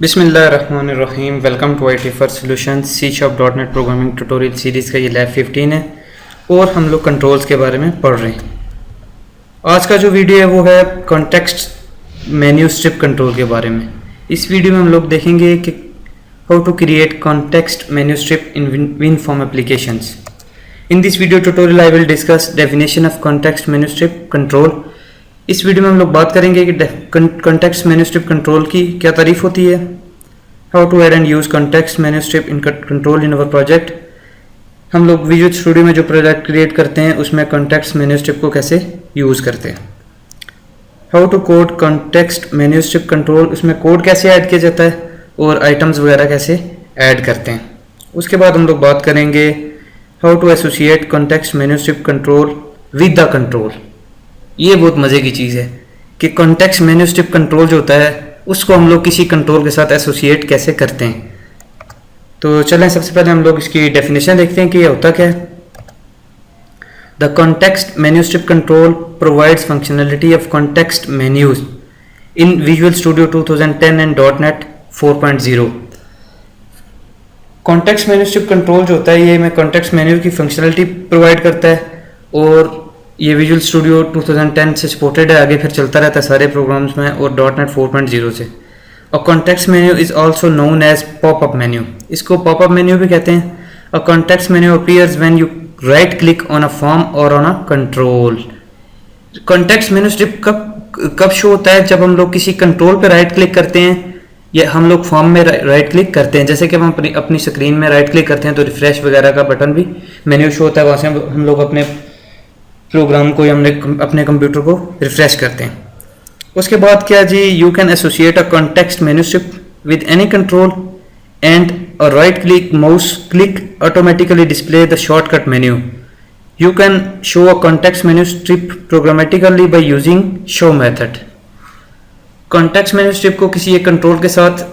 बिस्मिल्लाहिर्रहमानिर्रहीम। Welcome to IT for solution C#.NET programming tutorial series का ये लैब 15 है और हम लोग कंट्रोल्स के बारे में पढ़ रहे हैं। आज का जो वीडियो है वो है कॉन्टेक्स्ट मेन्यू स्ट्रिप कंट्रोल के बारे में। इस वीडियो में हम लोग देखेंगे कि how to create context menu strip in WinForm applications. In this video tutorial I will discuss definition of context menu strip control. इस वीडियो में हम लोग बात करेंगे कि कॉन्टेक्स्ट मेन्यू स्ट्रिप कंट्रोल की क्या तारीफ होती है, how to add and use context menu strip in control in our project. हम लोग विजुअल स्टूडियो में जो प्रोजेक्ट क्रिएट करते हैं उसमें कॉन्टेक्स्ट मेन्यू स्ट्रिप को कैसे यूज़ करते हैं, how to code context menu strip control, उसमें कोड कैसे ऐड किया जाता है और आइटम्स वगैरह कैसे ऐड करते हैं। उसके बाद हम लोग बात करेंगे how to associate context menu strip control with the control. ये बहुत मज़े की चीज़ है कि कॉन्टेक्स्ट मेन्यू स्ट्रिप कंट्रोल जो होता है उसको हम लोग किसी कंट्रोल के साथ एसोसिएट कैसे करते हैं। तो चलें सबसे पहले हम लोग इसकी डेफिनेशन देखते हैं कि ये होता क्या है। The context menu strip control provides functionality of context menus in Visual studio 2010 and .NET 4.0। Context menu strip control जो होता है ये में कॉन्टेक्स्ट मेन्यू की फंक्शनलिटी प्रोवाइड करता है और ये विजुअल स्टूडियो 2010 से सपोर्टेड है, आगे फिर चलता रहता है सारे प्रोग्राम्स में और .NET 4.0 से। और context menu is also known as popup menu, इसको पॉपअप मेन्यू भी कहते हैं। A context menu appears when you right click on a form और on a control. Context menu strip कब शो होता है? जब हम लोग किसी कंट्रोल पे राइट क्लिक करते हैं या हम लोग फॉर्म में राइट क्लिक करते हैं। जैसे कि हम अपनी स्क्रीन में राइट क्लिक करते हैं तो रिफ्रेश वगैरह का बटन भी मेन्यू शो होता है, वहाँ से हम लोग अपने प्रोग्राम को या अपने कंप्यूटर को रिफ्रेश करते हैं। उसके बाद क्या जी, you can associate a context menu strip with any control and a right click mouse click automatically display the shortcut menu. You can show a context menu strip programmatically by using show method. Context menu strip को किसी एक control के साथ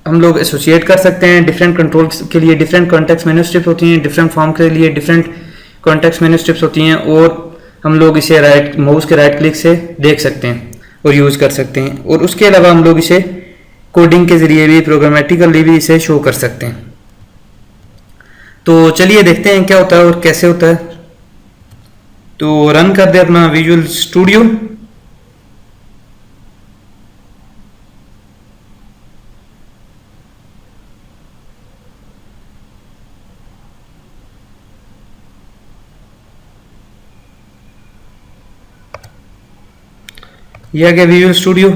हम लोग associate कर सकते हैं। डिफरेंट कंट्रोल्स के लिए डिफरेंट कॉन्टेक्स्ट मेन्यू स्ट्रिप होती हैं, डिफरेंट फॉर्म के लिए डिफरेंट कॉन्टेक्स्ट मेन्यू स्ट्रिप्स होती हैं और हम लोग इसे माउस के राइट क्लिक से देख सकते हैं और यूज़ कर सकते हैं। और उसके अलावा हम लोग इसे कोडिंग के ज़रिए भी प्रोग्रामेटिकली भी इसे शो कर सकते हैं। तो चलिए देखते हैं क्या होता है और कैसे होता है। तो रन कर दे अपना विजुअल स्टूडियो। यह आ गया विजुअल स्टूडियो।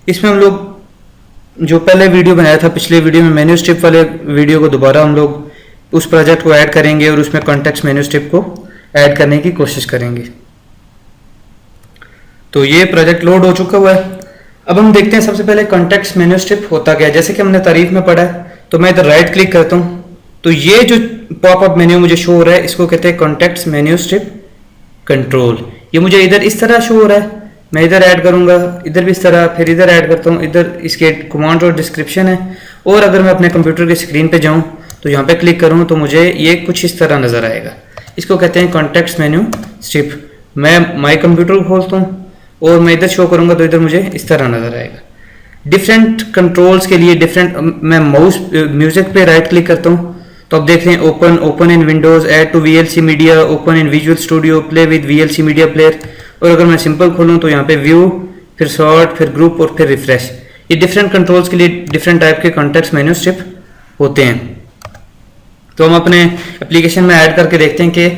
इसमें हम लोग जो पहले वीडियो बनाया था, पिछले वीडियो में मेन्यू स्ट्रिप वाले वीडियो को दोबारा हम लोग उस प्रोजेक्ट को ऐड करेंगे और उसमें कॉन्टेक्स्ट मेन्यू स्ट्रिप को ऐड करने की कोशिश करेंगे। तो ये प्रोजेक्ट लोड हो चुका हुआ है। अब हम देखते हैं सबसे पहले कॉन्टेक्स्ट मेन्यू स्ट्रिप होता क्या है। जैसे कि हमने तारीफ में पढ़ा है, तो मैं इधर राइट क्लिक करता हूँ तो ये जो पॉपअप मेन्यू मुझे शो हो रहा है इसको कहते हैं कॉन्टेक्स्ट मेन्यू स्ट्रिप कंट्रोल। ये मुझे इधर इस तरह शो हो रहा है, मैं इधर ऐड करूंगा, इधर भी इस तरह, फिर इधर ऐड करता हूँ, इधर इसके कमांड और डिस्क्रिप्शन है। और अगर मैं अपने कंप्यूटर की स्क्रीन पे जाऊँ तो यहाँ पे क्लिक करूँ तो मुझे ये कुछ इस तरह नज़र आएगा। इसको कहते हैं कॉन्टेक्स्ट मेन्यू स्ट्रिप। मैं माई कंप्यूटर को खोलता हूँ और मैं इधर शो करूँगा तो इधर मुझे इस तरह नज़र आएगा। डिफरेंट कंट्रोल्स के लिए डिफरेंट, मैं माउस म्यूजिक पे राइट क्लिक करता हूँ तो अब देख रहे हैं open in Windows, add to VLC media, open in Visual Studio, play with VLC media player. और अगर मैं सिंपल खोलूँ तो यहाँ पे व्यू, फिर सॉर्ट, फिर ग्रुप और फिर रिफ्रेश। ये डिफरेंट कंट्रोल्स के लिए डिफरेंट टाइप के कॉन्टेक्स्ट मेन्यू स्ट्रिप होते हैं। तो हम अपने एप्लीकेशन में ऐड करके देखते हैं कि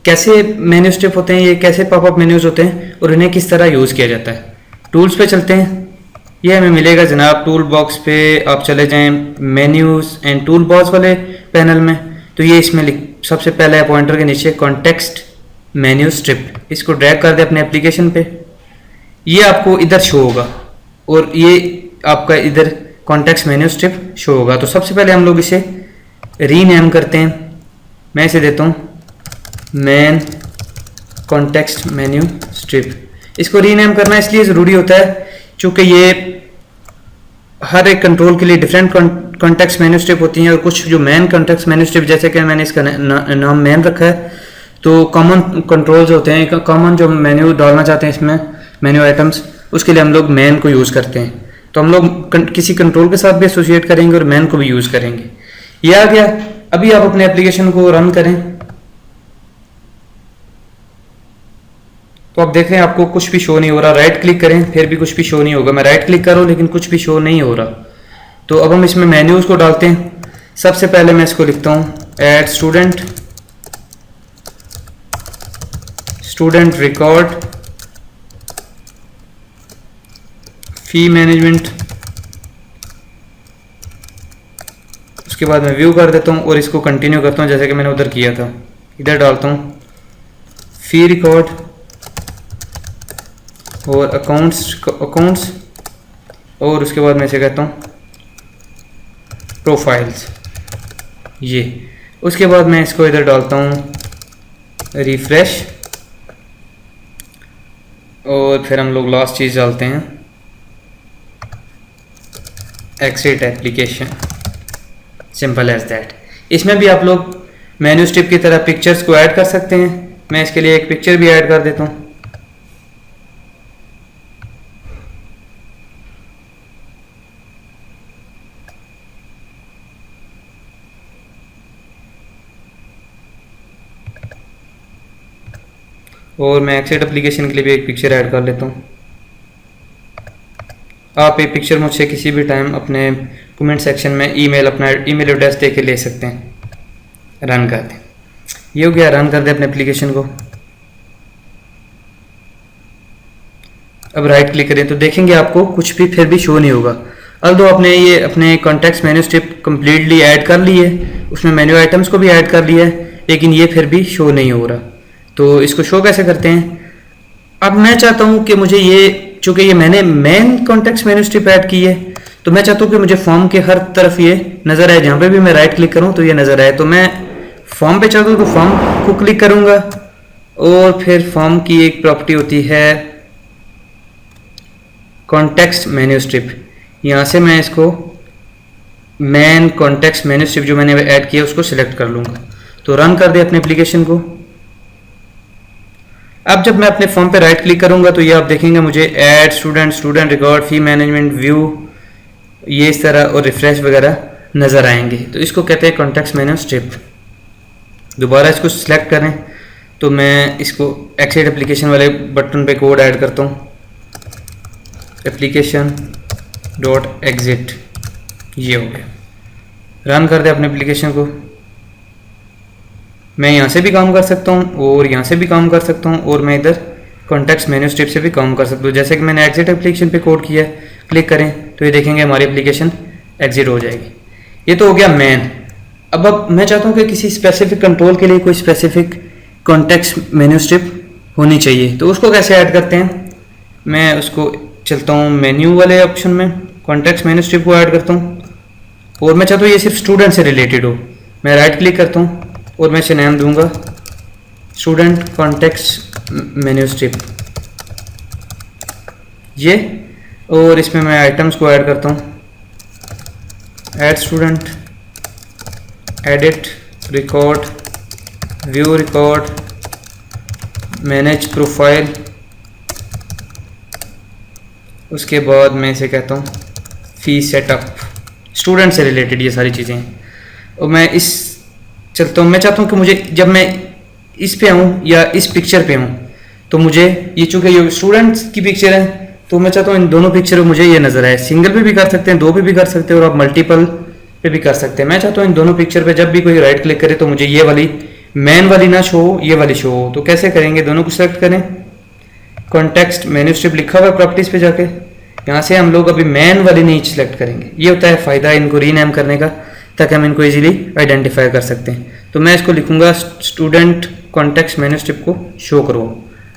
कैसे मेन्यू स्ट्रिप होते हैं, ये कैसे पॉपअप मेन्यूज होते हैं और इन्हें किस तरह यूज़ किया जाता है। टूल्स पे चलते हैं, ये हमें मिलेगा जनाब टूल बॉक्स पे। आप चले जाएँ मेन्यूज एंड टूल बॉक्स वाले पैनल में, तो ये इसमें सबसे पहले पॉइंटर के नीचे कॉन्टेक्स्ट मेन्यू स्ट्रिप, इसको ड्रैग कर दे अपने एप्लीकेशन पे। ये आपको इधर शो होगा और ये आपका इधर कॉन्टेक्स्ट मेन्यू स्ट्रिप शो होगा। तो सबसे पहले हम लोग इसे रीनेम करते हैं। मैं इसे देता हूँ मेन कॉन्टेक्स्ट मेन्यू स्ट्रिप। इसको रीनेम करना इसलिए ज़रूरी होता है क्योंकि ये हर एक कंट्रोल के लिए डिफरेंट कॉन्टेक्स्ट मेन्यू स्ट्रिप होती हैं और कुछ जो मेन कॉन्टेक्स्ट मेन्यू स्ट्रिप, जैसे कि मैंने इसका नाम मेन रखा है, तो कॉमन कंट्रोल्स होते हैं, कॉमन जो मेन्यू डालना चाहते हैं इसमें मेन्यू आइटम्स, उसके लिए हम लोग मेन को यूज़ करते हैं। तो हम लोग किसी कंट्रोल के साथ भी एसोसिएट करेंगे और मैन को भी यूज़ करेंगे। ये आ गया। अभी आप अपने एप्लीकेशन को रन करें तो आप देख रहे हैं आपको कुछ भी शो नहीं हो रहा। राइट क्लिक करें फिर भी कुछ भी शो नहीं होगा। मैं राइट क्लिक कर रहा हूँ लेकिन कुछ भी शो नहीं हो रहा। तो अब हम इसमें मेन्यूज को डालते हैं। सबसे पहले मैं इसको लिखता हूँ ऐड स्टूडेंट, स्टूडेंट रिकॉर्ड, फी मैनेजमेंट। उसके बाद मैं व्यू कर देता हूँ और इसको कंटिन्यू करता हूँ जैसे कि मैंने उधर किया था। इधर डालता हूँ फी रिकॉर्ड और अकाउंट्स और उसके बाद मैं इसे कहता हूँ प्रोफाइल्स। ये उसके बाद मैं इसको इधर डालता हूँ रिफ्रेश और फिर हम लोग लास्ट चीज़ डालते हैं exit application. Simple as that. इसमें भी आप लोग मेन्यू स्ट्रिप की तरह पिक्चर्स को ऐड कर सकते हैं। मैं इसके लिए एक पिक्चर भी ऐड कर देता हूँ। और मैं एक्सेट एप्लीकेशन के लिए भी एक पिक्चर ऐड कर लेता हूँ। आप एक पिक्चर मुझसे किसी भी टाइम अपने कमेंट सेक्शन में अपना ईमेल एड्रेस दे के ले सकते हैं। रन कर दें। ये हो गया। रन कर दें अपने एप्लीकेशन को। अब राइट क्लिक करें तो देखेंगे आपको कुछ भी फिर भी शो नहीं होगा। अब आपने ये अपने context menu strip completely add कर ली है, उसमें मेन्यू आइटम्स को भी ऐड कर लिया है, लेकिन ये फिर भी शो नहीं हो रहा। तो इसको शो कैसे करते हैं? अब मैं चाहता हूँ कि मुझे ये, चूंकि ये मैंने main context menu strip add की है, तो मैं चाहता हूँ कि मुझे फॉर्म के हर तरफ ये नजर आए। जहाँ पे भी मैं राइट क्लिक करूँ तो ये नजर आए। तो मैं फॉर्म पे चाहता हूँ तो फॉर्म को क्लिक करूँगा और फिर फॉर्म की एक प्रॉपर्टी होती है कॉन्टेक्स्ट मेन्यू स्ट्रिप। यहाँ से मैं इसको मेन कॉन्टेक्स्ट मेन्यू स्ट्रिप जो मैंने ऐड किया उसको सिलेक्ट कर लूँगा। तो रन कर दे अपने एप्लीकेशन को। अब जब मैं अपने फॉर्म पे राइट क्लिक करूंगा तो ये आप देखेंगे मुझे ऐड स्टूडेंट, स्टूडेंट रिकॉर्ड, फी मैनेजमेंट, व्यू, ये इस तरह और रिफ्रेश वगैरह नज़र आएंगे। तो इसको कहते हैं कॉन्टेक्स्ट मेन्यू स्ट्रिप। दोबारा इसको सिलेक्ट करें तो मैं इसको एक्सिट एप्लीकेशन वाले बटन पे कोड ऐड करता हूँ, एप्लीकेशन डॉट एग्जिट। ये हो गया। रन कर दे अपने एप्लीकेशन को। मैं यहाँ से भी काम कर सकता हूँ और यहाँ से भी काम कर सकता हूँ और मैं इधर कॉन्टेक्स्ट मेन्यू स्ट्रिप से भी काम कर सकता हूँ। जैसे कि मैंने एग्जिट एप्लीकेशन पे कोड किया है, क्लिक करें तो ये देखेंगे हमारी एप्लीकेशन एग्जिट हो जाएगी। ये तो हो गया मेन। अब मैं चाहता हूँ कि किसी स्पेसिफिक कंट्रोल के लिए कोई स्पेसिफिक कॉन्टेक्स्ट मेन्यू स्ट्रिप होनी चाहिए। तो उसको कैसे ऐड करते हैं? मैं उसको चलता हूँ मेन्यू वाले ऑप्शन में, कॉन्टेक्स्ट मेन्यू स्ट्रिप को ऐड करता हूँ और मैं चाहता हूँ ये सिर्फ स्टूडेंट से रिलेटेड हो। मैं राइट क्लिक करता हूँ और मैं इसे नाम दूंगा स्टूडेंट कॉन्टेक्स्ट मेन्यू स्ट्रिप। ये, और इसमें मैं आइटम्स को ऐड करता हूँ, add student, edit record, view record, manage profile. उसके बाद मैं इसे कहता हूँ फी सेटअप। स्टूडेंट से रिलेटेड ये सारी चीज़ें हैं। और मैं इस चलता हूँ। मैं चाहता हूँ कि मुझे जब मैं इस पे आऊँ या इस पिक्चर पे आऊँ तो मुझे ये, चूँकि ये स्टूडेंट्स की पिक्चर है, तो मैं चाहता हूँ इन दोनों पिक्चर में मुझे ये नजर आए। सिंगल पे भी कर सकते हैं, दो पे भी कर सकते हैं और आप मल्टीपल पे भी कर सकते हैं। मैं चाहता हूँ इन दोनों पिक्चर पे जब भी कोई राइट क्लिक करे तो मुझे ये वाली मेन वाली ना शो हो, ये वाली शो हो। तो कैसे करेंगे? दोनों को सेलेक्ट करें, कॉन्टेक्स्ट मेन्यू स्ट्रिप लिखा हुआ है प्रॉपर्टीज पे जाके, यहाँ से हम लोग अभी मेन वाली नहीं सिलेक्ट करेंगे। ये होता है फ़ायदा इनको रीनेम करने का, ताकि हम इनको इजीली आइडेंटिफाई कर सकते हैं। तो मैं इसको लिखूंगा स्टूडेंट कॉन्टेक्स्ट मेन्यू स्ट्रिप को शो करो।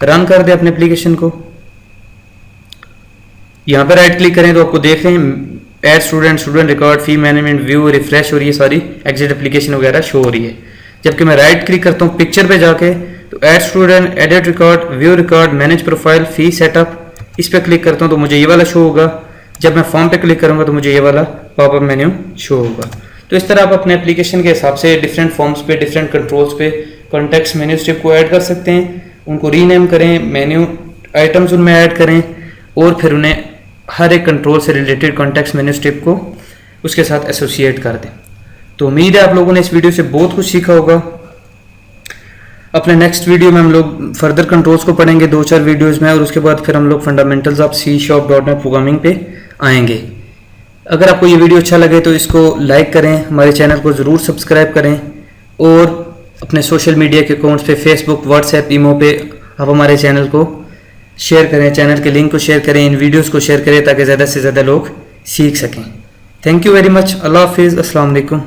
रन कर दे अपने एप्लीकेशन को। यहाँ पर राइट क्लिक करें तो आपको देख रहे हैं ऐड स्टूडेंट, स्टूडेंट रिकॉर्ड, फी मैनेजमेंट, व्यू, रिफ्रेश और ये सारी एग्जिट एप्लीकेशन वगैरह शो हो रही है। जबकि मैं राइट क्लिक करता हूँ पिक्चर पे जाके तो add student, edit record, view record, manage profile, fee setup, इस पर क्लिक करता हूँ तो मुझे ये वाला शो होगा। जब मैं फॉर्म पे क्लिक करूँगा तो मुझे ये वाला पॉपअप मेन्यू शो होगा। तो इस तरह आप अपने एप्लीकेशन के हिसाब से डिफरेंट फॉर्म्स पे, डिफरेंट कंट्रोल्स पे कॉन्टेक्स्ट मेन्यू स्ट्रिप को ऐड कर सकते हैं। उनको रीनेम करें, मेन्यू आइटम्स उनमें ऐड करें और फिर उन्हें हर एक कंट्रोल से रिलेटेड कॉन्टेक्स्ट मेन्यू स्टेप को उसके साथ एसोसिएट कर दें। तो उम्मीद है आप लोगों ने इस वीडियो से बहुत कुछ सीखा होगा। अपने नेक्स्ट वीडियो में हम लोग फर्दर कंट्रोल्स को पढ़ेंगे 2-4 वीडियोस में, और उसके बाद फिर हम लोग फंडामेंटल्स ऑफ C#.NET प्रोग्रामिंग पे आएंगे। अगर आपको ये वीडियो अच्छा लगे तो इसको लाइक करें, हमारे चैनल को ज़रूर सब्सक्राइब करें, और अपने सोशल मीडिया के अकाउंट्स पे फेसबुक, व्हाट्सएप, ईमो पे आप हमारे चैनल को शेयर करें, चैनल के लिंक को शेयर करें, इन वीडियोस को शेयर करें ताकि ज़्यादा से ज़्यादा लोग सीख सकें। Thank you very much. अल्लाह हाफिज़। अस्सलाम वालेकुम।